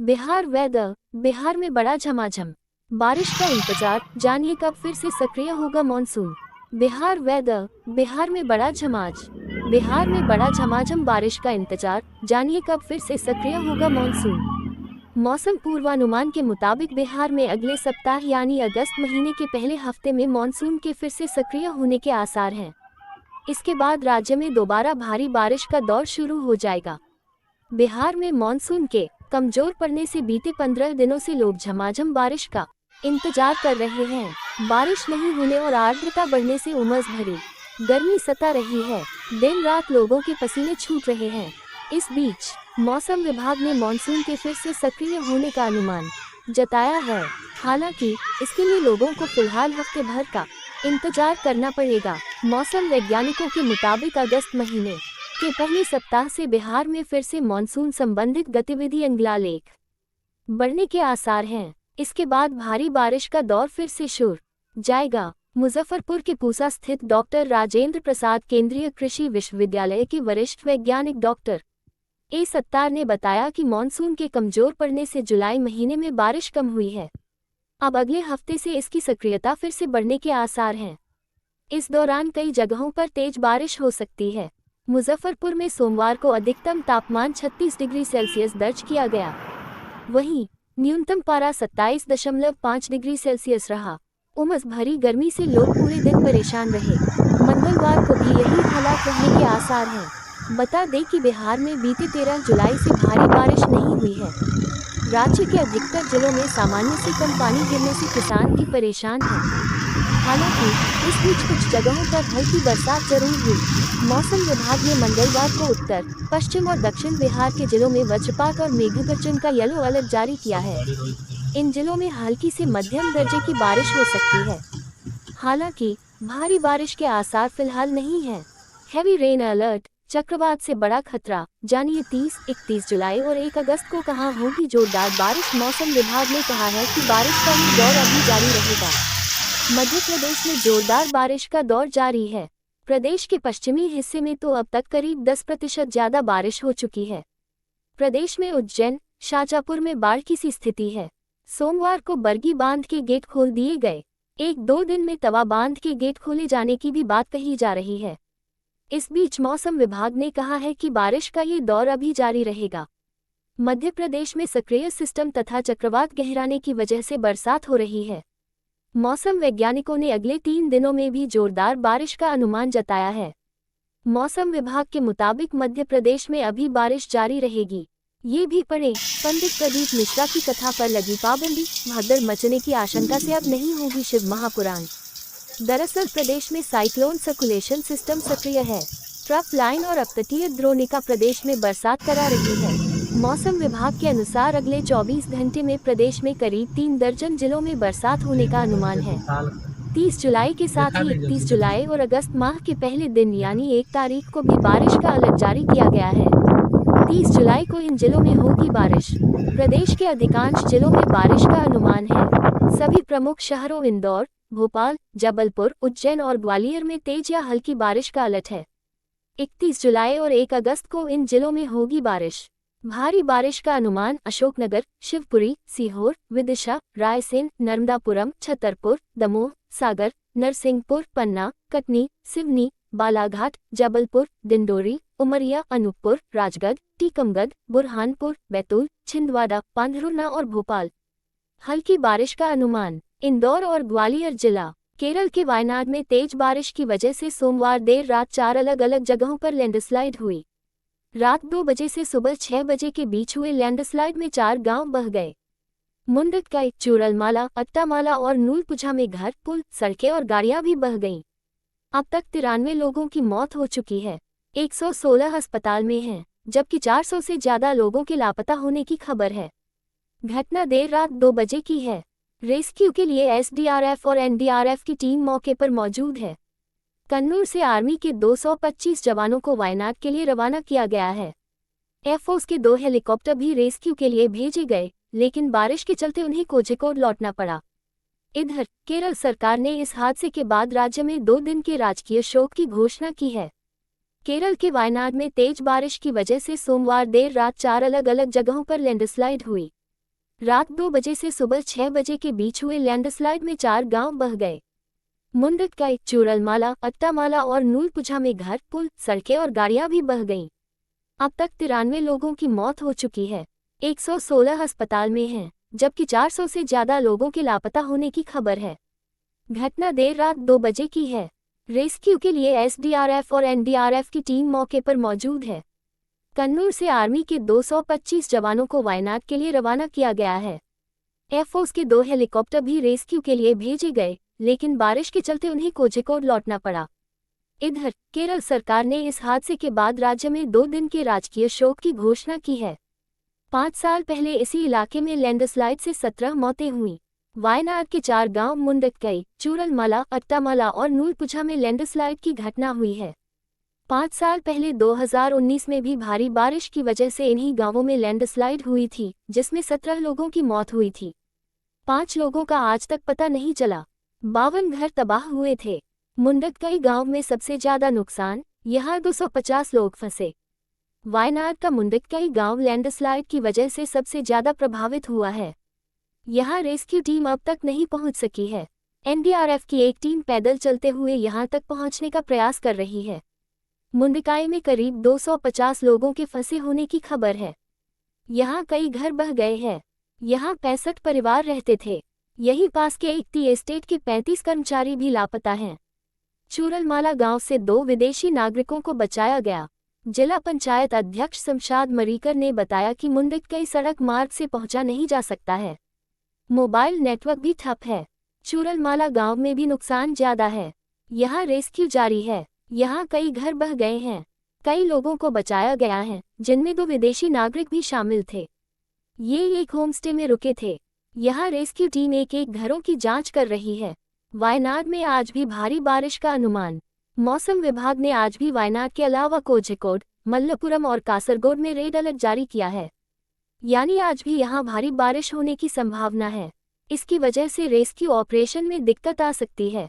Bihar weather. Bihar में बड़ा झमाझम बारिश का इंतजार, जानिए कब फिर से सक्रिय होगा मॉनसून। बिहार वेदर। बिहार में बड़ा झमाझम बारिश का इंतजार, जानिए कब फिर से सक्रिय होगा मॉनसून। मौसम पूर्वानुमान के मुताबिक बिहार में अगले सप्ताह यानी अगस्त महीने के पहले हफ्ते में मॉनसून के फिर से सक्रिय होने के आसार हैं। इसके बाद राज्य में दोबारा भारी बारिश का दौर शुरू हो जाएगा। बिहार में मॉनसून के कमजोर पड़ने से बीते 15 दिनों से लोग झमाझम बारिश का इंतजार कर रहे हैं। बारिश नहीं होने और आर्द्रता बढ़ने से उमस भरी गर्मी सता रही है। दिन रात लोगों के पसीने छूट रहे हैं। इस बीच मौसम विभाग ने मॉनसून के फिर से सक्रिय होने का अनुमान जताया है। हालांकि इसके लिए लोगों को फिलहाल हफ्ते भर का इंतजार करना पड़ेगा। मौसम वैज्ञानिकों के मुताबिक अगस्त महीने के पहले सप्ताह से बिहार में फिर से मॉनसून संबंधित गतिविधि अंगलालेख बढ़ने के आसार हैं। इसके बाद भारी बारिश का दौर फिर से शुरू जाएगा। मुजफ्फरपुर के पूसा स्थित डॉक्टर राजेंद्र प्रसाद केंद्रीय कृषि विश्वविद्यालय के वरिष्ठ वैज्ञानिक डॉक्टर ए सत्तार ने बताया कि मॉनसून के कमजोर पड़ने से जुलाई महीने में बारिश कम हुई है। अब अगले हफ्ते से इसकी सक्रियता फिर से बढ़ने के आसार हैं। इस दौरान कई जगहों पर तेज बारिश हो सकती है। मुजफ्फरपुर में सोमवार को अधिकतम तापमान 36 डिग्री सेल्सियस दर्ज किया गया। वहीं न्यूनतम पारा 27.5 डिग्री सेल्सियस रहा। उमस भरी गर्मी से लोग पूरे दिन परेशान रहे। मंगलवार को भी यही हालात रहने के आसार हैं। बता दें कि बिहार में बीते 13 जुलाई से भारी बारिश नहीं हुई है। राज्य के अधिकतर जिलों में सामान्य से कम पानी गिरने से किसान भी परेशान हैं। हालांकि इस बीच कुछ जगहों पर हल्की बरसात जरूर हुई। मौसम विभाग ने मंगलवार को उत्तर, पश्चिम और दक्षिण बिहार के जिलों में वज्रपात और मेघगर्जन का येलो अलर्ट जारी किया है। इन जिलों में हल्की से मध्यम दर्जे की बारिश हो सकती है। हालांकि भारी बारिश के आसार फिलहाल नहीं हैं। हैवी रेन अलर्ट, चक्रवात से बड़ा खतरा, जानिए 30, 31 जुलाई और 1 अगस्त को कहां होगी जोरदार बारिश। मौसम विभाग ने कहा है कि बारिश का ये दौर अभी जारी रहेगा। मध्य प्रदेश में जोरदार बारिश का दौर जारी है। प्रदेश के पश्चिमी हिस्से में तो अब तक करीब 10% ज्यादा बारिश हो चुकी है। प्रदेश में उज्जैन, शाजापुर में बाढ़ की सी स्थिति है। सोमवार को बरगी बांध के गेट खोल दिए गए। 1-2 दिन में तवा बांध के गेट खोले जाने की भी बात कही जा रही है। इस बीच मौसम विभाग ने कहा है कि बारिश का ये दौर अभी जारी रहेगा। मध्य प्रदेश में सक्रिय सिस्टम तथा चक्रवात गहराने की वजह से बरसात हो रही है। मौसम वैज्ञानिकों ने अगले 3 दिनों में भी जोरदार बारिश का अनुमान जताया है। मौसम विभाग के मुताबिक मध्य प्रदेश में अभी बारिश जारी रहेगी। ये भी पढ़ें, पंडित प्रदीप मिश्रा की कथा पर लगी पाबंदी, भगदड़ मचने की आशंका से अब नहीं होगी शिव महापुराण। दरअसल प्रदेश में साइक्लोन सर्कुलेशन सिस्टम सक्रिय है। ट्रफ लाइन और अपतटीय द्रोणिका प्रदेश में बरसात करा रही है। मौसम विभाग के अनुसार अगले 24 घंटे में प्रदेश में करीब 3 दर्जन जिलों में बरसात होने का अनुमान है। 30 जुलाई के साथ ही 31 जुलाई और अगस्त माह के पहले दिन यानी 1 तारीख को भी बारिश का अलर्ट जारी किया गया है। 30 जुलाई को इन जिलों में होगी बारिश। प्रदेश के अधिकांश जिलों में बारिश का अनुमान है। सभी प्रमुख शहरों इंदौर, भोपाल, जबलपुर, उज्जैन और ग्वालियर में तेज या हल्की बारिश का अलर्ट है। 31 जुलाई और 1 अगस्त को इन जिलों में होगी बारिश। भारी बारिश का अनुमान अशोकनगर, शिवपुरी, सीहोर, विदिशा, रायसेन, नर्मदापुरम, छतरपुर, दमोह, सागर, नरसिंहपुर, पन्ना, कटनी, सिवनी, बालाघाट, जबलपुर, डिंडोरी, उमरिया, अनूपपुर, राजगढ़, टीकमगढ़, बुरहानपुर, बैतूल, छिंदवाड़ा, पांढुर्णा और भोपाल। हल्की बारिश का अनुमान इंदौर और ग्वालियर जिला। केरल के वायनाड में तेज बारिश की वजह से सोमवार देर रात 4 अलग अलग जगहों पर लैंडस्लाइड हुई। रात 2 बजे से सुबह 6 बजे के बीच हुए लैंडस्लाइड में 4 गांव बह गए। मुंडकई, चूरलमाला, अट्टामाला और नूलपुझा में घर, पुल, सड़कें और गाड़ियां भी बह गईं। अब तक 93 लोगों की मौत हो चुकी है। 116 अस्पताल में हैं, जबकि 400 से ज्यादा लोगों के लापता होने की खबर है। घटना देर रात 2 बजे की है। रेस्क्यू के लिए एसडीआरएफ और एनडीआरएफ की टीम मौके पर मौजूद है। कन्नूर से आर्मी के 225 जवानों को वायनाड के लिए रवाना किया गया है। एयरफोर्स के 2 हेलीकॉप्टर भी रेस्क्यू के लिए भेजे गए, लेकिन बारिश के चलते उन्हें कोझिकोड लौटना पड़ा। इधर केरल सरकार ने इस हादसे के बाद राज्य में 2 दिन के राजकीय शोक की घोषणा की है। केरल के वायनाड में तेज बारिश की वजह से सोमवार देर रात 4 अलग अलग जगहों पर लैंडस्लाइड हुई। रात 2 बजे से सुबह 6 बजे के बीच हुए लैंडस्लाइड में 4 गांव बह गए। मुंडकई, चूरलमाला, अट्टामाला और नूलपुझा में घर, पुल, सड़कें और गाड़ियां भी बह गईं। अब तक 93 लोगों की मौत हो चुकी है। 116 अस्पताल में हैं, जबकि 400 से ज्यादा लोगों के लापता होने की खबर है। घटना देर रात 2 बजे की है। रेस्क्यू के लिए एसडीआरएफ और एनडीआरएफ की टीम मौके पर मौजूद है। कन्नूर से आर्मी के 225 जवानों को वायनाड के लिए रवाना किया गया है। एयरफोर्स के 2 हेलीकॉप्टर भी रेस्क्यू के लिए भेजे गए, लेकिन बारिश के चलते उन्हें कोझिकोड लौटना पड़ा। इधर केरल सरकार ने इस हादसे के बाद राज्य में 2 दिन के राजकीय शोक की घोषणा की है। 5 साल पहले इसी इलाके में लैंडस्लाइड से 17 मौतें हुईं। वायनाड के 4 गांव मुंडकई, चूरलमाला, अट्टामाला और नूलपुझा में लैंडस्लाइड की घटना हुई है। 5 साल पहले 2019 में भी भारी बारिश की वजह से इन्हीं गांवों में लैंडस्लाइड हुई थी, जिसमें 17 लोगों की मौत हुई थी। 5 लोगों का आज तक पता नहीं चला। 52 घर तबाह हुए थे। मुंडकई गांव में सबसे ज्यादा नुकसान, यहां 250 लोग फंसे। वायनाड का मुंडकई गांव लैंडस्लाइड की वजह से सबसे ज्यादा प्रभावित हुआ है। यहां रेस्क्यू टीम अब तक नहीं पहुंच सकी है। एनडीआरएफ की एक टीम पैदल चलते हुए यहां तक पहुंचने का प्रयास कर रही है। मुंडकई में करीब 250 लोगों के फंसे होने की खबर है। यहां कई घर बह गए हैं। यहां 65 परिवार रहते थे। यहीं पास के एक टी एस्टेट के 35 कर्मचारी भी लापता हैं। चूरलमाला गांव से 2 विदेशी नागरिकों को बचाया गया। जिला पंचायत अध्यक्ष शमशाद मरीकर ने बताया कि मुंडकई सड़क मार्ग से पहुंचा नहीं जा सकता है। मोबाइल नेटवर्क भी ठप है। चूरलमाला गांव में भी नुकसान ज्यादा है। यहां रेस्क्यू जारी है। यहां कई घर बह गए हैं। कई लोगों को बचाया गया है, जिनमें 2 विदेशी नागरिक भी शामिल थे। ये एक होमस्टे में रुके थे। यहां रेस्क्यू टीम एक घरों की जांच कर रही है। वायनाड में आज भी भारी बारिश का अनुमान। मौसम विभाग ने आज भी वायनाड के अलावा कोझिकोड, मल्लपुरम और कासरगोड में रेड अलर्ट जारी किया है। यानी आज भी यहां भारी बारिश होने की संभावना है। इसकी वजह से रेस्क्यू ऑपरेशन में दिक्कत आ सकती है।